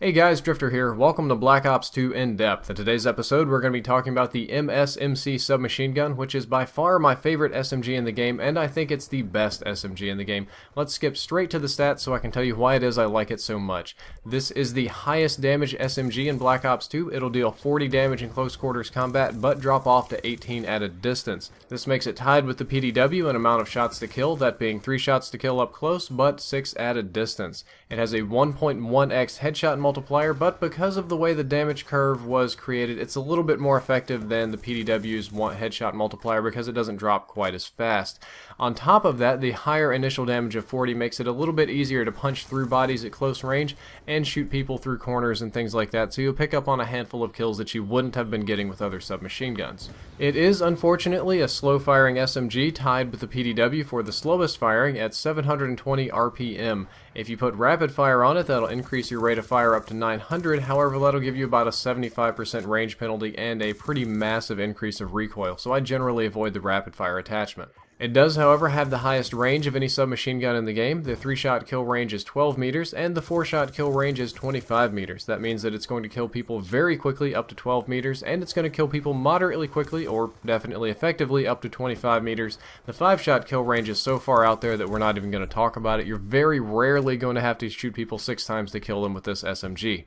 Hey guys, Drifter here. Welcome to Black Ops 2 In Depth. In today's episode, we're going to be talking about the MSMC submachine gun, which is by far my favorite SMG in the game, and I think it's the best SMG in the game. Let's skip straight to the stats so I can tell you why it is I like it so much. This is the highest damage SMG in Black Ops 2. It'll deal 40 damage in close quarters combat, but drop off to 18 at a distance. This makes it tied with the PDW in amount of shots to kill, that being 3 shots to kill up close, but 6 at a distance. It has a 1.1x headshot multiplier, but because of the way the damage curve was created, it's a little bit more effective than the PDW's headshot multiplier because it doesn't drop quite as fast. On top of that, the higher initial damage of 40 makes it a little bit easier to punch through bodies at close range and shoot people through corners and things like that, so you'll pick up on a handful of kills that you wouldn't have been getting with other submachine guns. It is unfortunately a slow firing SMG tied with the PDW for the slowest firing at 720 RPM. If you put rapid fire on it, that'll increase your rate of fire up to 900, however that'll give you about a 75% range penalty and a pretty massive increase of recoil, so I generally avoid the rapid fire attachment. It does, however, have the highest range of any submachine gun in the game. The 3-shot kill range is 12 meters, and the 4-shot kill range is 25 meters. That means that it's going to kill people very quickly up to 12 meters, and it's going to kill people moderately quickly, or definitely effectively, up to 25 meters. The 5-shot kill range is so far out there that we're not even going to talk about it. You're very rarely going to have to shoot people 6 times to kill them with this SMG.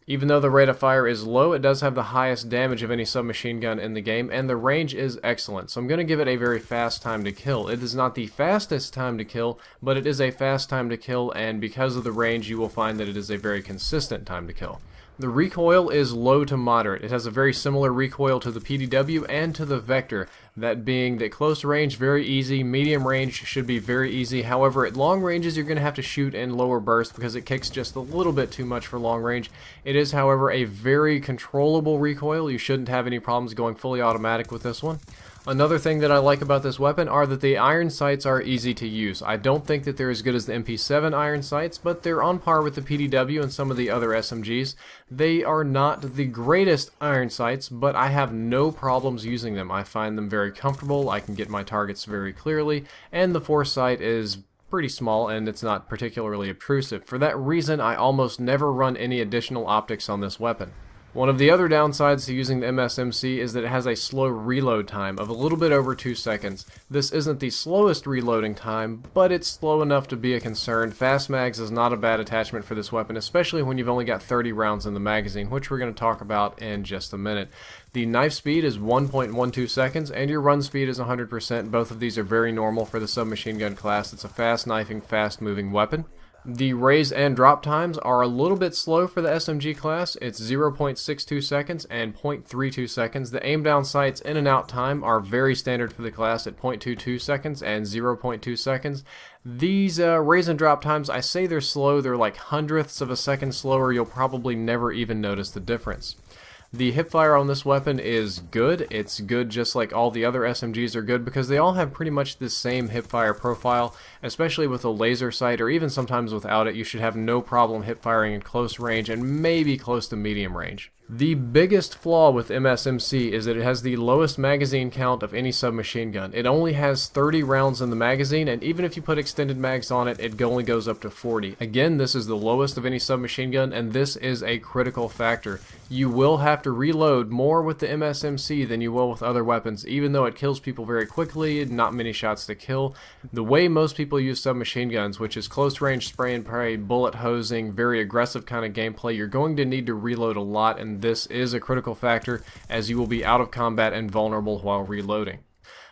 Even though the rate of fire is low, it does have the highest damage of any submachine gun in the game, and the range is excellent. So I'm going to give it a very fast time to kill. It is not the fastest time to kill, but it is a fast time to kill, and because of the range, you will find that it is a very consistent time to kill. The recoil is low to moderate. It has a very similar recoil to the PDW and to the Vector, that being that close range very easy, medium range should be very easy. However, at long ranges you're going to have to shoot in lower bursts because it kicks just a little bit too much for long range. It is, however, a very controllable recoil. You shouldn't have any problems going fully automatic with this one. Another thing that I like about this weapon are that the iron sights are easy to use. I don't think that they're as good as the MP7 iron sights, but they're on par with the PDW and some of the other SMGs. They are not the greatest iron sights, but I have no problems using them. I find them very comfortable, I can get my targets very clearly, and the foresight is pretty small and it's not particularly obtrusive. For that reason, I almost never run any additional optics on this weapon. One of the other downsides to using the MSMC is that it has a slow reload time of a little bit over 2 seconds. This isn't the slowest reloading time, but it's slow enough to be a concern. Fast mags is not a bad attachment for this weapon, especially when you've only got 30 rounds in the magazine, which we're going to talk about in just a minute. The knife speed is 1.12 seconds, and your run speed is 100%. Both of these are very normal for the submachine gun class. It's a fast knifing, fast moving weapon. The raise and drop times are a little bit slow for the SMG class. It's 0.62 seconds and 0.32 seconds. The aim down sights in and out time are very standard for the class at 0.22 seconds and 0.2 seconds. These raise and drop times, I say they're slow, they're like hundredths of a second slower. You'll probably never even notice the difference. The hipfire on this weapon is good. It's good just like all the other SMGs are good because they all have pretty much the same hipfire profile, especially with a laser sight or even sometimes without it. You should have no problem hipfiring in close range and maybe close to medium range. The biggest flaw with MSMC is that it has the lowest magazine count of any submachine gun. It only has 30 rounds in the magazine, and even if you put extended mags on it, it only goes up to 40. Again, this is the lowest of any submachine gun, and this is a critical factor. You will have to reload more with the MSMC than you will with other weapons, even though it kills people very quickly, not many shots to kill. The way most people use submachine guns, which is close range spray and pray, bullet hosing, very aggressive kind of gameplay, you're going to need to reload a lot, and this is a critical factor as you will be out of combat and vulnerable while reloading.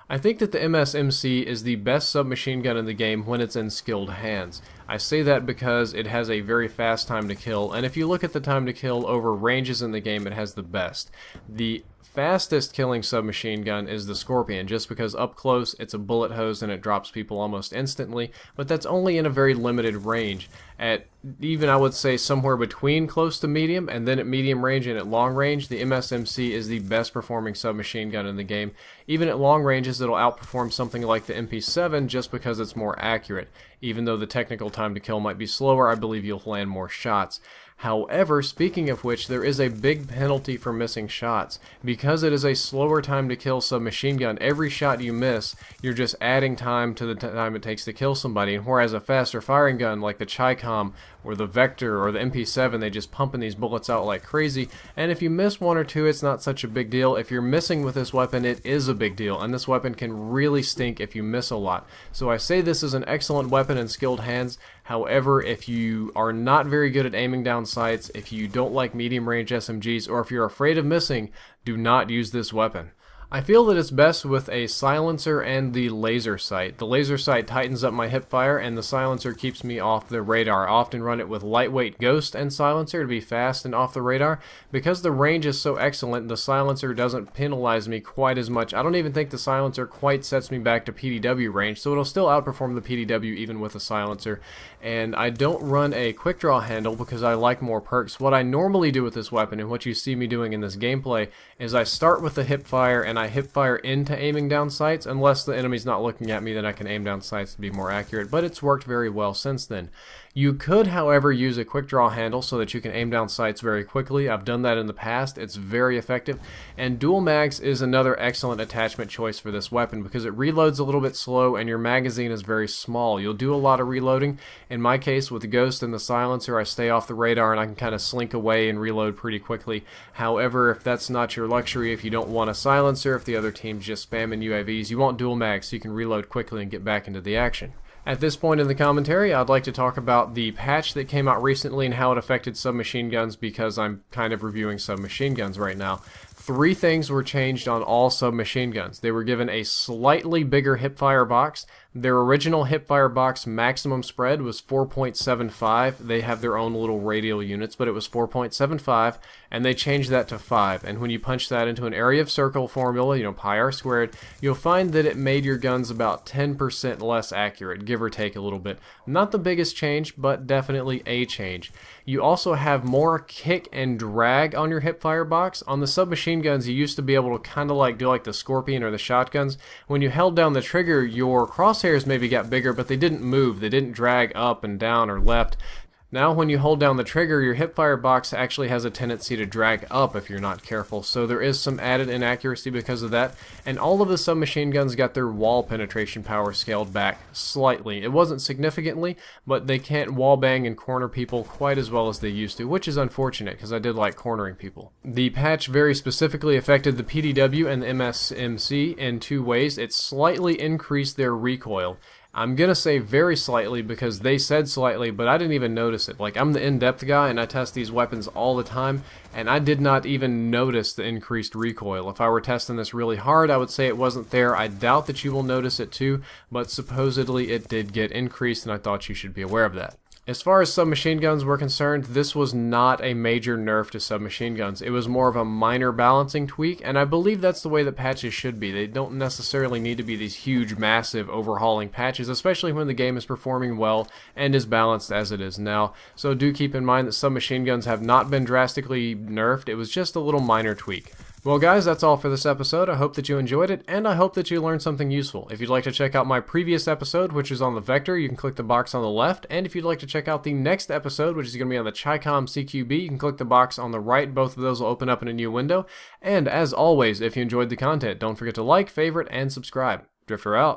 I think that the MSMC is the best submachine gun in the game when it's in skilled hands. I say that because it has a very fast time to kill, and if you look at the time to kill over ranges in the game, it has the best. The fastest killing submachine gun is the Scorpion, just because up close it's a bullet hose and it drops people almost instantly, but that's only in a very limited range. At even, I would say, somewhere between close to medium and then at medium range and at long range, the MSMC is the best performing submachine gun in the game. Even at long ranges, it'll outperform something like the MP7 just because it's more accurate. Even though the technical time to kill might be slower, I believe you'll land more shots. However, speaking of which, there is a big penalty for missing shots. Because it is a slower time to kill submachine gun, every shot you miss, you're just adding time to the time it takes to kill somebody. And whereas a faster firing gun like the Chi-Com or the Vector or the MP7, they just pumping these bullets out like crazy, and if you miss one or two, it's not such a big deal. If you're missing with this weapon, it is a big deal, and this weapon can really stink if you miss a lot. So I say this is an excellent weapon in skilled hands. However, if you are not very good at aiming down sights, if you don't like medium range SMGs, or if you're afraid of missing, do not use this weapon. I feel that it's best with a silencer and the laser sight. The laser sight tightens up my hip fire, and the silencer keeps me off the radar. I often run it with lightweight ghost and silencer to be fast and off the radar. Because the range is so excellent, the silencer doesn't penalize me quite as much. I don't even think the silencer quite sets me back to PDW range, so it'll still outperform the PDW even with a silencer. And I don't run a quick draw handle because I like more perks. What I normally do with this weapon, and what you see me doing in this gameplay, is I start with the hip fire and I hip fire into aiming down sights. Unless the enemy's not looking at me, then I can aim down sights to be more accurate, but it's worked very well since then. You could, however, use a quick draw handle so that you can aim down sights very quickly. I've done that in the past. It's very effective. And dual mags is another excellent attachment choice for this weapon because it reloads a little bit slow and your magazine is very small. You'll do a lot of reloading. In my case, with the Ghost and the silencer, I stay off the radar and I can kind of slink away and reload pretty quickly. However, if that's not your luxury, if you don't want a silencer, if the other team's just spamming UAVs, you want dual mags so you can reload quickly and get back into the action. At this point in the commentary, I'd like to talk about the patch that came out recently and how it affected submachine guns because I'm kind of reviewing submachine guns right now. 3 things were changed on all submachine guns. They were given a slightly bigger hipfire box. Their original hipfire box maximum spread was 4.75. They have their own little radial units, but it was 4.75, and they changed that to 5. And when you punch that into an area of circle formula, pi r squared, you'll find that it made your guns about 10% less accurate, give or take a little bit. Not the biggest change, but definitely a change. You also have more kick and drag on your hipfire box. On the submachine guns, you used to be able to kind of do like the Scorpion or the shotguns. When you held down the trigger, your crosshairs maybe got bigger, but they didn't move. They didn't drag up and down or left. Now when you hold down the trigger, your hipfire box actually has a tendency to drag up if you're not careful, so there is some added inaccuracy because of that, and all of the submachine guns got their wall penetration power scaled back slightly. It wasn't significantly, but they can't wall bang and corner people quite as well as they used to, which is unfortunate because I did like cornering people. The patch very specifically affected the PDW and the MSMC in 2 ways. It slightly increased their recoil. I'm gonna say very slightly because they said slightly, but I didn't even notice it. I'm the in-depth guy and I test these weapons all the time, and I did not even notice the increased recoil. If I were testing this really hard, I would say it wasn't there. I doubt that you will notice it too, but supposedly it did get increased, and I thought you should be aware of that. As far as submachine guns were concerned, this was not a major nerf to submachine guns. It was more of a minor balancing tweak, and I believe that's the way that patches should be. They don't necessarily need to be these huge, massive, overhauling patches, especially when the game is performing well and is balanced as it is now. So do keep in mind that submachine guns have not been drastically nerfed. It was just a little minor tweak. Well guys, that's all for this episode. I hope that you enjoyed it, and I hope that you learned something useful. If you'd like to check out my previous episode, which is on the Vector, you can click the box on the left, and if you'd like to check out the next episode, which is going to be on the Chicom CQB, you can click the box on the right. Both of those will open up in a new window. And as always, if you enjoyed the content, don't forget to like, favorite, and subscribe. Drifter out.